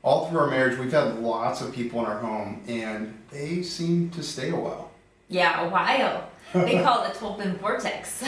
all through our marriage, we've had lots of people in our home, and they seem to stay a while. Yeah, a while. They call it the Tolpin vortex.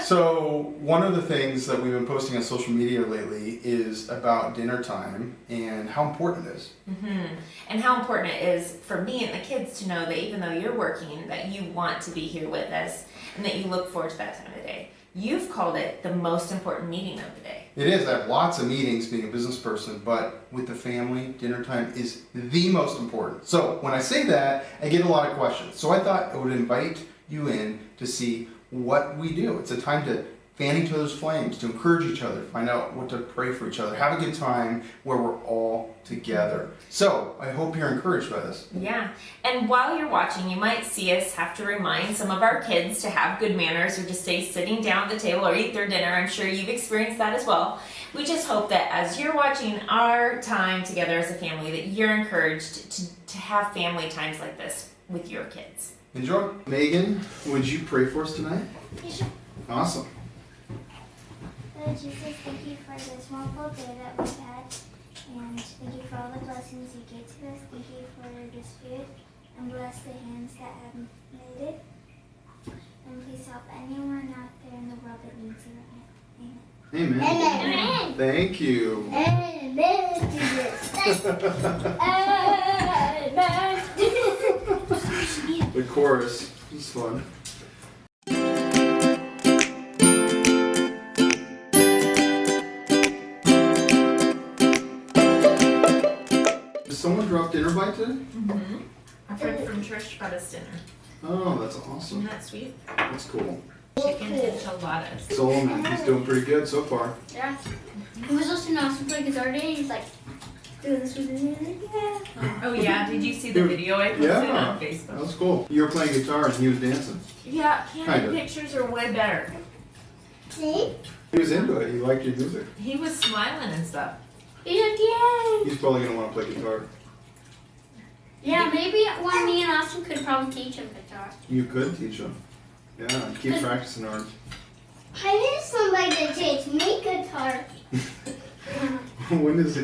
So one of the things that we've been posting on social media lately is about dinner time and how important it is. Mm-hmm. And how important it is for me and the kids to know that even though you're working, that you want to be here with us and that you look forward to that time of the day. You've called it the most important meeting of the day. It is. I have lots of meetings being a business person, but with the family, dinner time is the most important. So when I say that, I get a lot of questions. So I thought I would invite you in to see what we do. It's a time to fan each other's flames, to encourage each other, find out what to pray for each other, have a good time where we're all together. So I hope you're encouraged by this. Yeah, and while you're watching, you might see us have to remind some of our kids to have good manners or to stay sitting down at the table or eat their dinner. I'm sure you've experienced that as well. We just hope that as you're watching our time together as a family, that you're encouraged to have family times like this with your kids. Enjoy. Megan, would you pray for us tonight? Sure. Awesome. Lord Jesus, thank you for this wonderful day that we've had, and thank you for all the blessings you gave to us. Thank you for this food, and bless the hands that have made it. And please help anyone out there in the world that needs you right now. Amen. Amen. Amen. Thank you. Amen, Jesus. Amen. The chorus is fun. Did someone drop dinner by today? Mm-hmm. A friend from church brought us dinner. Oh, that's Isn't awesome. that sweet? That's cool. Chicken enchiladas. Solomon, he's doing pretty good so far. Yeah. He was listening to us play guitar today. He's like doing this with his yeah. Oh yeah, did you see the video I posted Yeah, on that Facebook? was cool. You were playing guitar and he was dancing. Yeah, Kinda. candid pictures are way better. See? He was into it. He liked your music. He was smiling and stuff. He's like, yay! He's probably gonna want to play guitar. Yeah, maybe one me and Austin could probably teach him guitar. You could teach him. Yeah, keep practicing hard. I need somebody to teach me guitar. When's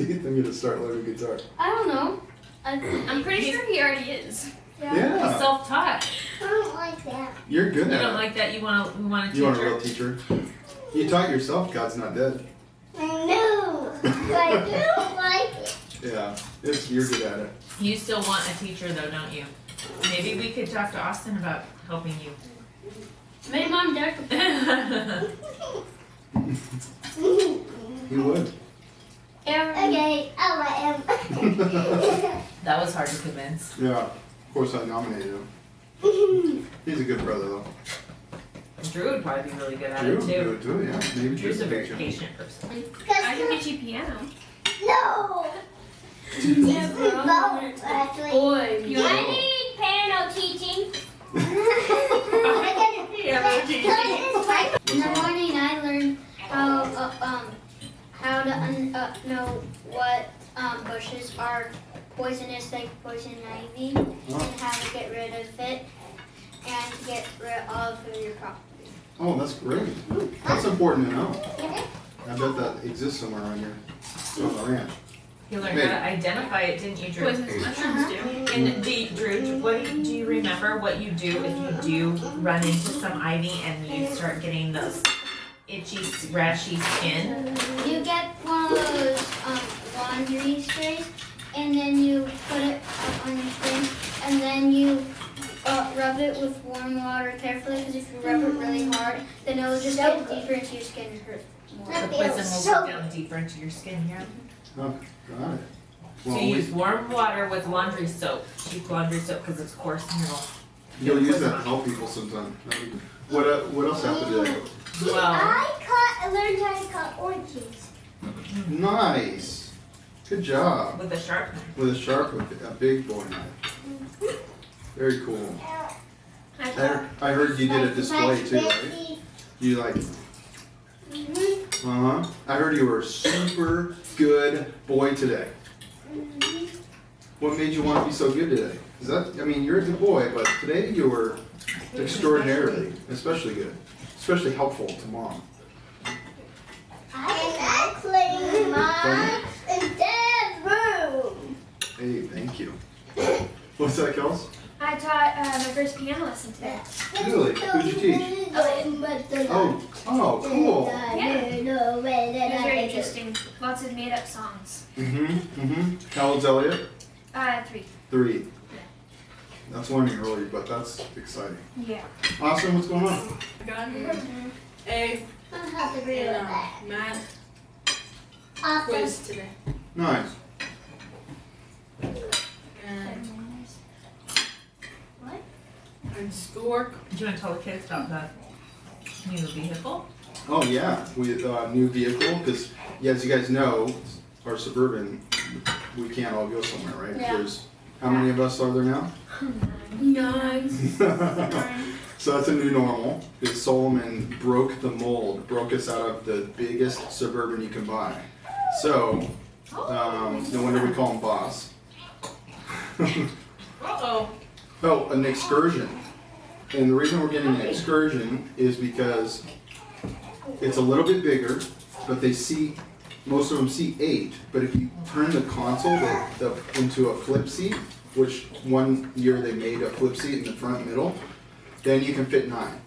Ethan gonna start learning guitar? I don't know. I'm pretty sure he already is. He's Yeah, self-taught. I don't like that. you're good You at don't it. like that? You want a You want a teacher? real teacher? You taught yourself God's not dead. I know, but I don't like it. Yeah, you're good at it. You still want a teacher though, don't you? Maybe we could talk to Austin about helping you. Maybe Mom and Dad could. He would. Okay, I'll let him. That was hard to convince. Yeah, of course I nominated him. He's a good brother though. Drew would probably be really good at Drew it would do too. it too, yeah. Maybe Drew's Drew a can very teach him. patient person. I can get you piano. No! Both, actually. Boy, I need piano teaching. In the morning, I learned how to know what bushes are poisonous, like poison ivy, and how to get rid of it, and to get rid of your property. Oh, that's great. That's important to know. I bet that exists somewhere around here. On the ranch. You learned how to identify it, didn't you, Drew? poisonous mushrooms do. And Drew, do you remember what you do if you do run into some ivy and you start getting those itchy, rashy skin? You get one of those laundry sprays, and then you put it up on your skin, and then you rub it with warm water carefully, because if you rub it really hard, then it'll just get deeper into your skin and hurt more. The poison will go down deeper into your skin here. Oh, got it. So you use warm water with laundry soap, cheap laundry soap, because it's coarse and You'll use that to help people sometime. What else happened today? Well, I learned how to cut oranges. Nice. Good job. with a sharp knife. With a big boy knife. Very cool. I heard you did a display too, right? You like it? Uh-huh. I heard you were a super good boy today. What made you want to be so good today? Is that, I mean, you're a good boy, but today you were extraordinarily, especially good. Especially helpful to mom. I clean mom and dad What's that, Kels? I taught my first piano lesson today. Really? Who'd you teach? Oh, cool. Yeah. It was very interesting. Lots of made up songs. How old's Elliot? 3. 3. That's learning early, but that's exciting. Yeah. Austin, what's going on? I got a math quiz today. Nice. And schoolwork. Do you want to tell the kids about that new vehicle? Oh yeah, we new vehicle because as you guys know, our Suburban, we can't all go somewhere, right? Yeah. There's how many of us are there now? 9. So that's a new normal. Because Solomon broke the mold, broke us out of the biggest Suburban you can buy. So no wonder we call him Boss. Uh-oh. Oh, an excursion. And the reason we're getting an excursion is because it's a little bit bigger, but most of them see 8. But if you turn the console into a flip seat, which one year they made a flip seat in the front and middle, then you can fit 9.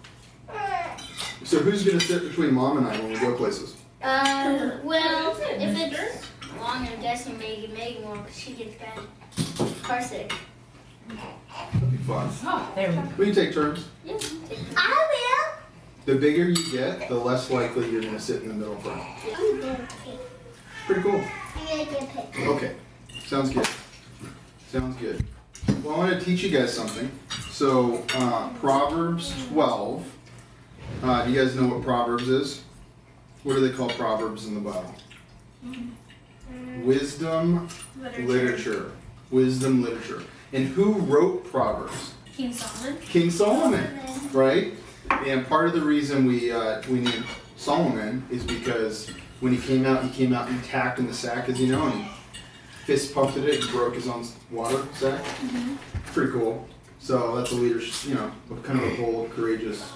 So who's gonna sit between Mom and I when we go places? Well, if it's long, I'm guessing Megan will, because she gets bad car sick. That'd be fun. Oh, there we go. We can take turns. Yeah. I The bigger you get, the less likely you're gonna sit in the middle front. will. Pretty cool. I'm gonna get picked. Okay, sounds good. Sounds good. Well, I want to teach you guys something. So, Proverbs 12. Do you guys know what Proverbs is? What do they call Proverbs in the Bible? Wisdom literature. Wisdom literature. And who wrote Proverbs? King Solomon. King Solomon, right? And part of the reason we named Solomon is because when he came out intact in the sack, as you know, and he fist pumped at it and broke his own water sack. Pretty cool. So that's a leadership, kind of a bold, courageous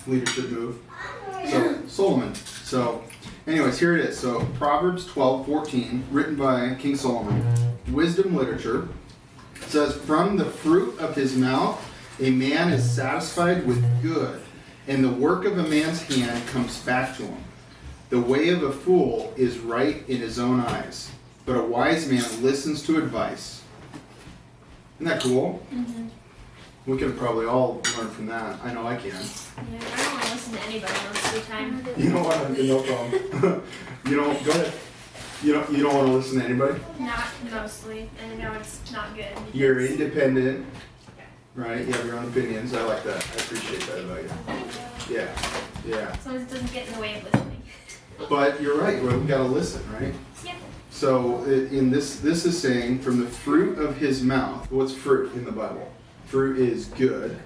leadership move. So Solomon. So, anyways, here it is. So Proverbs 12:14, written by King Solomon. Wisdom literature. It says, "From the fruit of his mouth, a man is satisfied with good, and the work of a man's hand comes back to him. The way of a fool is right in his own eyes, but a wise man listens to advice." Isn't that cool? We could probably all learn from that. I know I can. Yeah, I don't want to listen to anybody most of the time. You don't want to, no problem. Go ahead. You don't want to listen to anybody? Not mostly, and I know it's not good. You're independent, right? You have your own opinions. I like that. I appreciate that about you. Yeah. As long as it doesn't get in the way of listening. But you're right. We've got to listen, right? Yeah. So in this is saying, from the fruit of his mouth. What's fruit in the Bible? Fruit is good.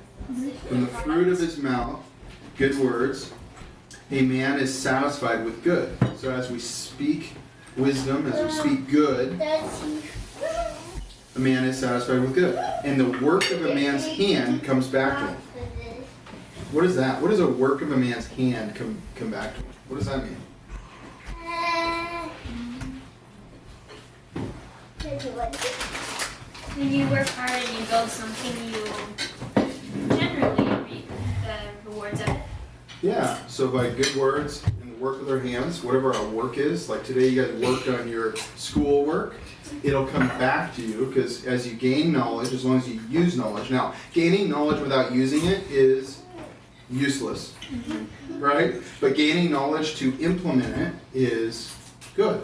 From the fruit of his mouth, good words, a man is satisfied with good. So as we speak wisdom, as we speak good, a man is satisfied with good. And the work of a man's hand comes back to him. What is that? What does a work of a man's hand come back to him? What does that mean? When you work hard and you build something, you generally reap the rewards of it. Yeah, so by good words and the work of their hands, whatever our work is, like today you guys worked on your school work, it'll come back to you because as you gain knowledge, as long as you use knowledge. Now, gaining knowledge without using it is useless, right? But gaining knowledge to implement it is good,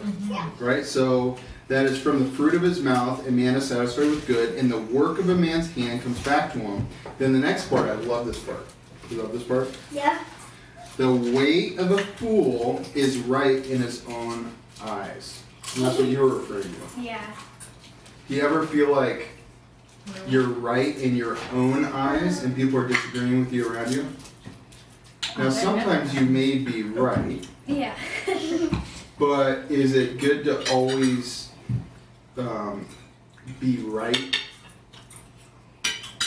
right? So that is from the fruit of his mouth, a man is satisfied with good, and the work of a man's hand comes back to him. Then the next part, I love this part. You love this part? Yeah. The way of a fool is right in his own eyes. And that's what you were referring to. Yeah. Do you ever feel like you're right in your own eyes and people are disagreeing with you around you? Now, sometimes you may be right, Yeah. but is it good to always be right,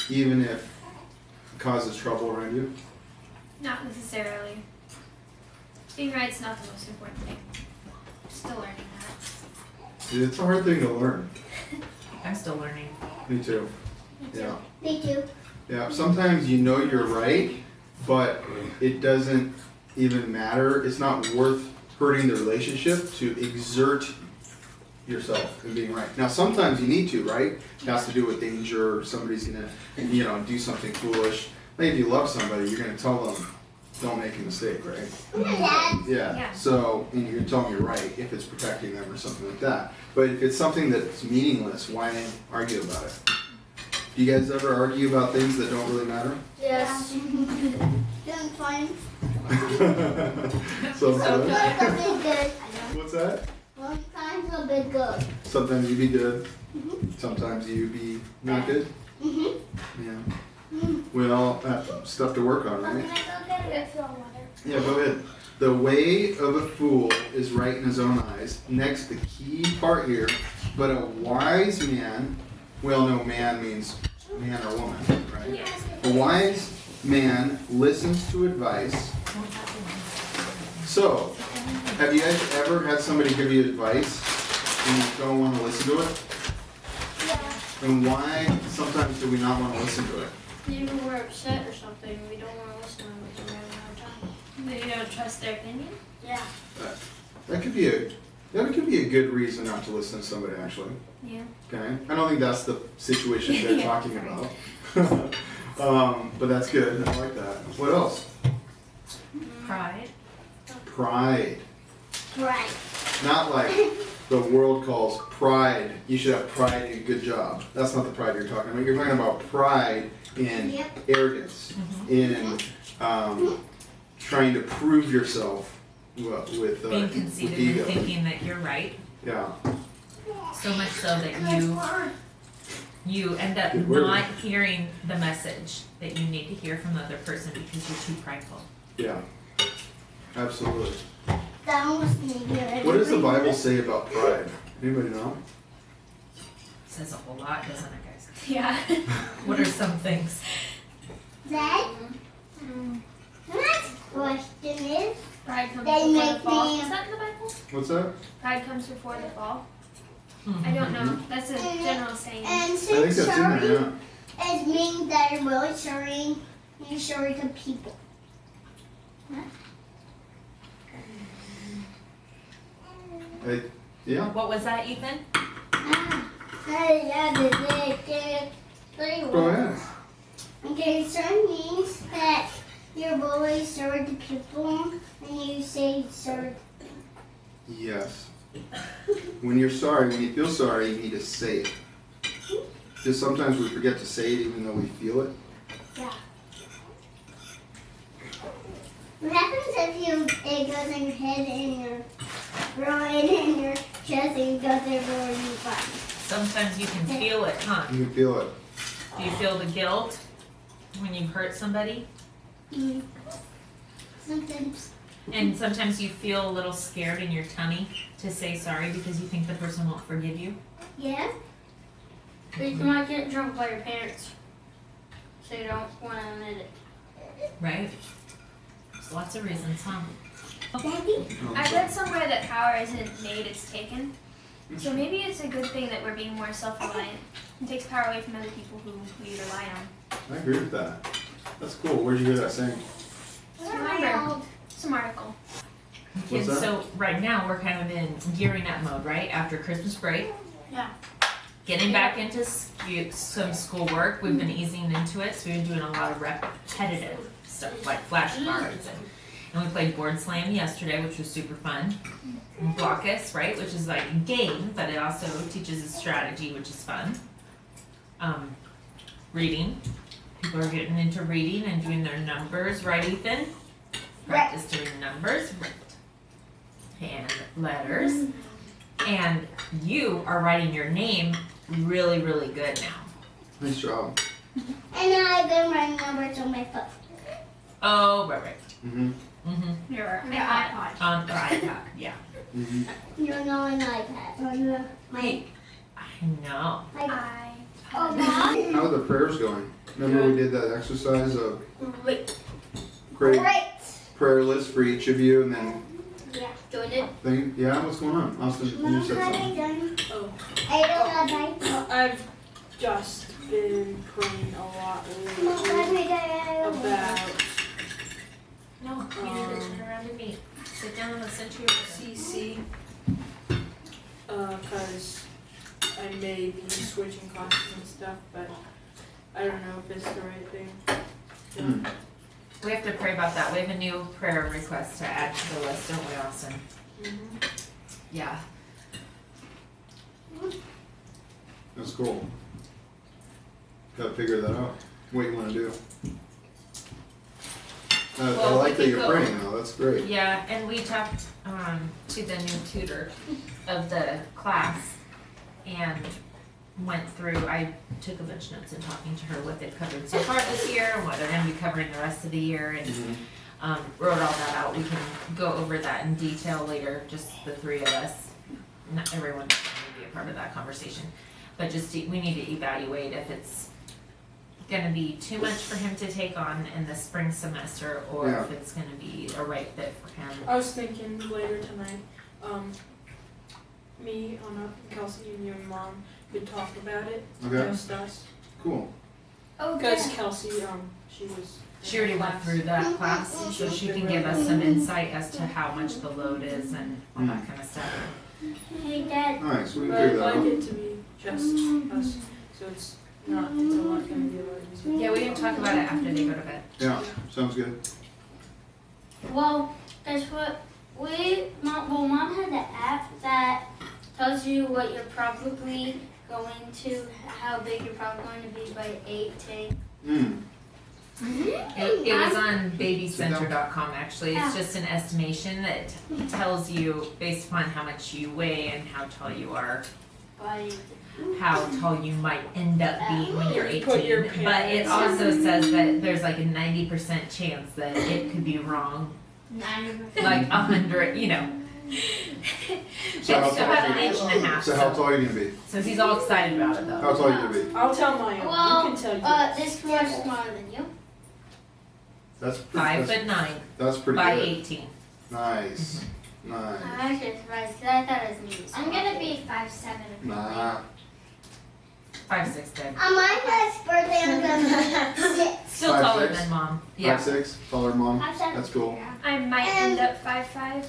even if it causes trouble around you? Not necessarily. Being right's not the most important thing. Still learning that. It's a hard thing to learn. I'm still learning. Me too. Yeah. Me too. Yeah. Sometimes you know you're right, but it doesn't even matter. It's not worth hurting the relationship to exert yourself in being right. Now, sometimes you need to, right? It has to do with danger, or somebody's gonna, do something foolish. Like if you love somebody, you're gonna tell them, don't make a mistake, right? Dad. Yeah. So, and you're gonna tell them you're right if it's protecting them or something like that. But if it's something that's meaningless, why argue about it? Do you guys ever argue about things that don't really matter? Yes. Doing fine. So, Sometimes I'll be good. what's that? Sometimes I'll be good. Sometimes you be good. Sometimes you be not good. Yeah. We all have stuff to work on, Can I right? go get a refill water? Yeah, go ahead. The way of a fool is right in his own eyes. Next, the key part here. But a wise man, we all know man means man or woman, right? A wise man listens to advice. So, have you guys ever had somebody give you advice and you don't want to listen to it? Yeah. And why sometimes do we not want to listen to it? Maybe we're upset or something. We don't want to listen to them. We're having a hard time. Maybe you don't trust their opinion? Yeah. That could be a good reason not to listen to somebody actually. Yeah. Okay, I don't think that's the situation they're Yeah, talking about. But that's good. I like that. What else? Pride. Pride. Right. Not like the world calls pride. You should have pride in a good job. That's not the pride you're talking about. You're talking about pride in Yep. arrogance, in trying to prove yourself with Being with conceited ego. and thinking that you're right. Yeah. So much so that you end up Good word. not hearing the message that you need to hear from the other person because you're too prideful. Yeah. Absolutely. That almost made me What does the Bible say about pride? Anybody know? Says a whole lot, doesn't it, guys? Yeah. What are some things? Dad? The next question is, Pride comes They before the make fall. me- Is that in the Bible? What's that? Pride comes before the fall. Mm-hmm. I don't know. That's a general saying. and I think since that's in there, sorry yeah. is meaning that you're really sorry, you're sorry to people. Yeah. What was that, Ethan? Go ahead. Okay, sorry means that you're really sorry to people and you say sorry. Yes. When you're sorry, when you feel sorry, you need to say it. Just sometimes we forget to say it even though we feel it. Yeah. What happens if it goes in your head and your groin and your chest and it goes everywhere you find? Sometimes you can feel it, huh? You can feel it. Do you feel the guilt when you hurt somebody? Sometimes. And sometimes you feel a little scared in your tummy to say sorry because you think the person won't forgive you? Yeah. But you might get in trouble by your parents. So you don't want to admit it. Right? There's lots of reasons, huh? Daddy? I read somewhere that power isn't made, it's taken. So maybe it's a good thing that we're being more self-reliant. It takes power away from other people who we rely on. I agree with that. That's cool. Where'd you hear that saying? Remember, some article. Kids, that? so right now we're kind of in gearing up mode, right? After Christmas break. Yeah. Getting back into some schoolwork. We've been easing into it, so we've been doing a lot of repetitive stuff like flashcards. And we played Board Slam yesterday, which was super fun. Blockus, right, which is like a game, but it also teaches a strategy, which is fun. Reading. People are getting into reading and doing their numbers, right, Ethan? Practice doing numbers, right. And letters. And you are writing your name really, really good now. Nice job. And then I've been writing numbers on my phone. Oh, right. Mm-hmm. Mm-hmm. Your iPod. On the iPad, yeah. Mm-hmm. You're not an iPad. On my I know. Oh, Mom? How are the prayers going? Remember we did that exercise of Wait. create Great. prayer list for each of you and then Yeah. Join it. thing? Yeah, what's going on? Austin, you Mom, said how are something. you done? Oh. I don't have iPad. I've just been praying a lot Mom, lately Dad, about No, you need to turn around and meet. Sit down and listen to your CC, cause I may be switching classes and stuff, but I don't know if it's the right thing. We have to pray about that. We have a new prayer request to add to the list, don't we, Austin? Yeah. That's cool. Gotta figure that out. What you wanna do. I Well, like we that could you're go- praying though, that's great. Yeah, and we talked to the new tutor of the class and went through, I took a bunch of notes in talking to her what they've covered so far this year and what they're gonna be covering the rest of the year and wrote all that out. We can go over that in detail later, just the three of us. Not everyone can be a part of that conversation, but just we need to evaluate if it's gonna be too much for him to take on in the spring semester or if it's gonna be a right fit for him. I was thinking later tonight, me, Anna, Kelsey, and you and Mom could talk about it, Okay. just us. Cool. Oh, Because good. Kelsey, she was. She already went through that class, so she can give us some insight as to how much the load is and all that kind of stuff. Hey, Dad. Nice, we can But figure I'd that like out. it to be just us, so it's a lot gonna be a lot easier. Yeah, we can talk about it after they go to bed. Yeah, sounds good. Well, guess what? Mom had an app that tells you what you're probably going to, how big you're probably going to be by 8, 10. It was on babycenter.com actually. It's just an estimation that tells you based upon how much you weigh and how tall you are, By how tall you might end up being when you're Put your 18. But it parents- also says that there's like a 90% chance that it could be wrong. 9. Like 100, you know. So how It's about an tall, inch and a half. so how tall are you gonna be? So he's all excited about it though. How tall are you gonna be? I'll tell my own, Well, you can tell yours. this one's smaller than you. That's 5'9" That's pretty by good. 18. Nice. Nice. I'm actually surprised because I thought it was me. I'm gonna be 5'7". Nah. 5'6" babe. On my first birthday, I'm gonna be 6. Still 5'6"? taller than mom. Yeah. 5'6", taller mom. 5'7". That's cool. I might end up 5'5".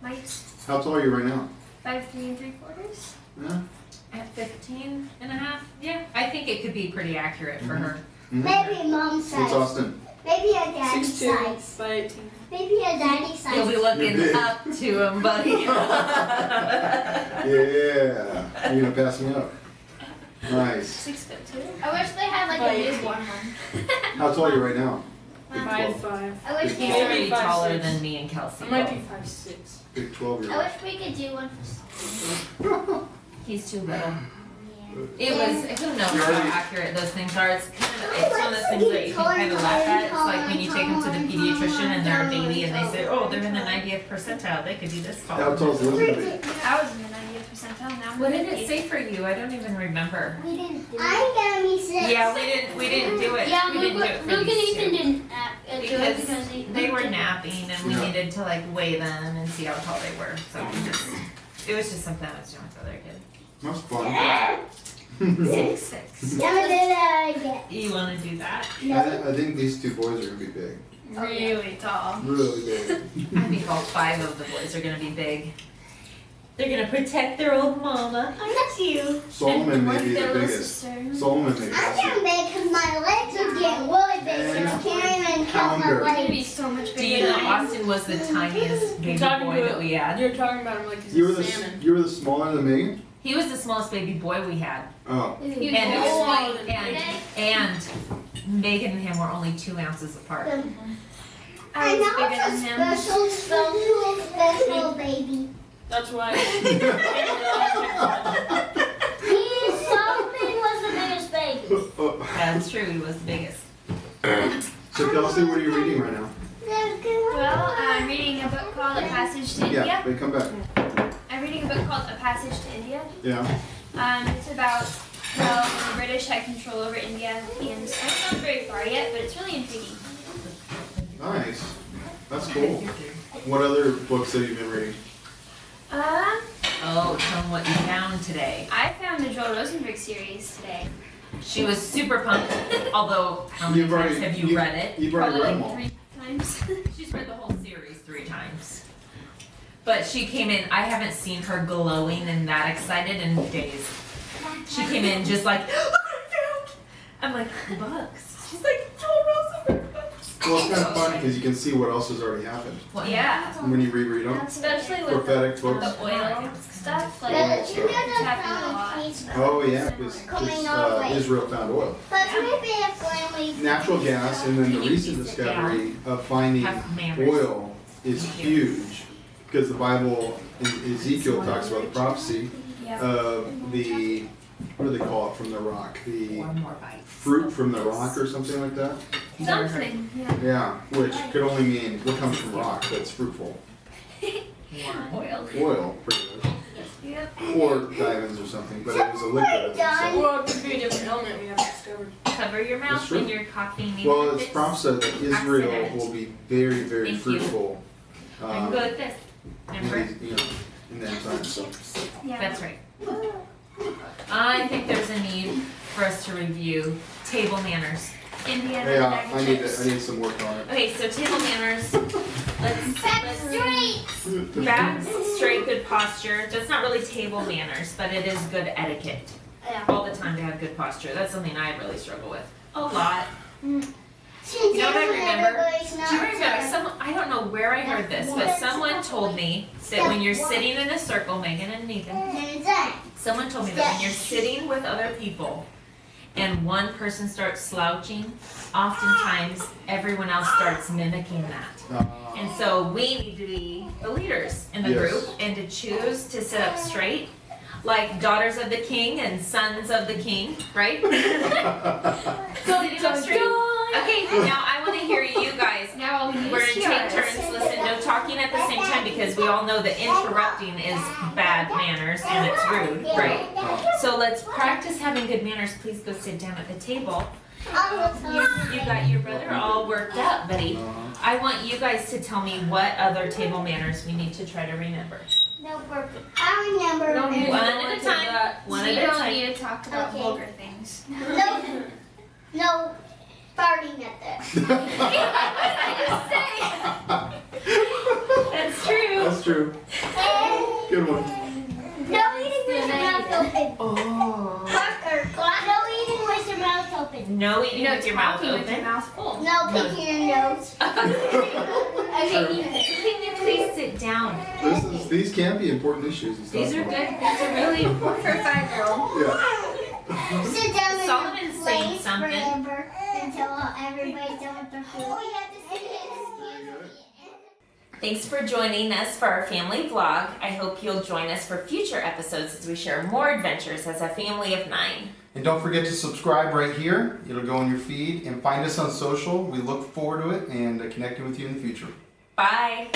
Might How tall are you right now? 5'3 3/4". Yeah. At 15 and a half? Yeah. I think it could be pretty accurate for her. Maybe mom's What's size. Austin? Maybe a daddy 6'2" size. by 18. Maybe a daddy You'll size. be You're looking big. up to him, buddy. Yeah. You're gonna pass me up. Nice. 6'2". I wish they had like By a 18. newborn one. How tall are you right now? Big 5'5". 12. I wish He's we Maybe already 5'6". taller than me and Kelsey. I might be both. 5'6". Big 12 I year wish we could do one for He's too little. Yeah. It was, who knows You're how already- accurate those things are. It's one of those things that you can kind of laugh at. It's like when you take them to the pediatrician and they're a baby and they say, oh, they're in the 90th percentile. They could be this tall. How tall is Elizabeth? I was in the 90th percentile. Now I'm What did it 50. say for you? I don't even remember. We didn't do it. I'm gonna be 6. Yeah, we didn't do it. Yeah, we didn't do it for Luke and these Ethan two. didn't do it Because because they were napping and we Yeah. needed to like weigh them and see how tall they were. So it was just something I was doing with the other kid. That's fun. 6'6". I'm gonna do that again. You want to do that? I think these two boys are gonna be big. Really tall. Really big. I think all 5 of the boys are gonna be big. They're gonna protect their old mama. I'm cute. Solomon may Like be their the little biggest. sister. Solomon may be I'm the getting big because my legs are getting really big. So Yeah. I can't even count my Pounder. It's gonna be legs. so much Do you bigger know than I am. Austin was the tiniest baby Talking boy to that we had? You're talking about him like he's You were a the salmon. you were the smaller than Megan? He was the smallest baby boy we had. Oh. And, He was smaller than and Megan and him were only 2 ounces apart. I And was now bigger it's than a him. special baby. That's why. Solomon was the biggest baby. That's true, he was the biggest. So Kelsey, what are you reading right now? Well, I'm reading a book called A Passage to Yeah, India. they come back. I'm reading a book called A Passage to India. Yeah. It's about how the British had control over India, and it's not very far yet, but it's really intriguing. Nice. That's cool. What other books have you been reading? Oh, tell them what you found today. I found the Joel Rosenberg series today. She was super pumped, although how many You've times already- have you read it? You've already Probably read them like all. 3 times. She's read the whole series 3 times. But she came in, I haven't seen her glowing and that excited in days. She came in just like, look what I found! I'm like, books. She's like, oh, Rosa, books. Well, it's kind of funny because you can see what else has already happened Well, Yeah. when you reread them. Especially with Prophetic the books. oil stuff. Like, Oil it's stuff. happening a lot. Oh yeah, because Israel found oil. But maybe if when we Natural gas, and then the recent discovery of finding Have manners. oil is huge because the Bible, Ezekiel talks about the prophecy Yeah. of the, what do they call it from the rock? The One more bite. fruit from the rock or something like that? Something. Yeah. Yeah, which could only mean what comes from rock that's fruitful. Oil. Oil, pretty much. Yep. Or diamonds or something, but it was a liquid. So. Well, it could be a different element we haven't discovered. Cover your That's mouth true. when you're coughing. even Well, if it's prophesied that Israel accident. will be very, very Thank you. fruitful. I'm good at this. Remember? In the end times. So. Yeah. That's right. I think there's a need for us to review table manners. Indiana Yeah, bag of I chips. need some work on it. Okay, so table manners. Let's straight. back straight, good posture. That's not really table manners, but it is good etiquette. Yeah. All the time to have good posture. That's something I really struggle with a lot. She know what I did remember? everybody's Do not you remember? there. I don't know where I heard this, but someone told me that when you're sitting in a circle, Megan and Nathan, And then, someone told me that when you're sitting with other people and one person starts slouching, oftentimes everyone else starts mimicking that. And so we need to be the leaders in the Yes. group and to choose to sit up straight, like daughters of the king and sons of the king, right? Sitting up straight. Okay, now I want to hear you guys. Now all we need We're is gonna take tiaras. turns, listen, no talking at the same time because we all know that interrupting is bad manners and it's rude, right? So let's practice having good manners. Please go sit down at the table. You got your brother all worked up, buddy. I want you guys to tell me what other table manners we need to try to remember. no burping. I remember. Don't need to One go at a into time. that. One We at a don't time. need to talk about Okay. vulgar things. No farting at the. That's true. That's true. Good one. No eating with your mouth open. Oh. Parker, no eating with your mouth open. No eating with your mouth talking with your open. mouth full. No picking your nose. Can you please sit down? These can be important issues. and These stuff. are good. These are really important for a 5-year-old. Yeah. Sit down in Solomon's your saying place something. forever until everybody's done with their food. Thanks for joining us for our family vlog. I hope you'll join us for future episodes as we share more adventures as a family of 9. And don't forget to subscribe right here. It'll go in your feed. And find us on social. We look forward to it and connecting with you in the future. Bye.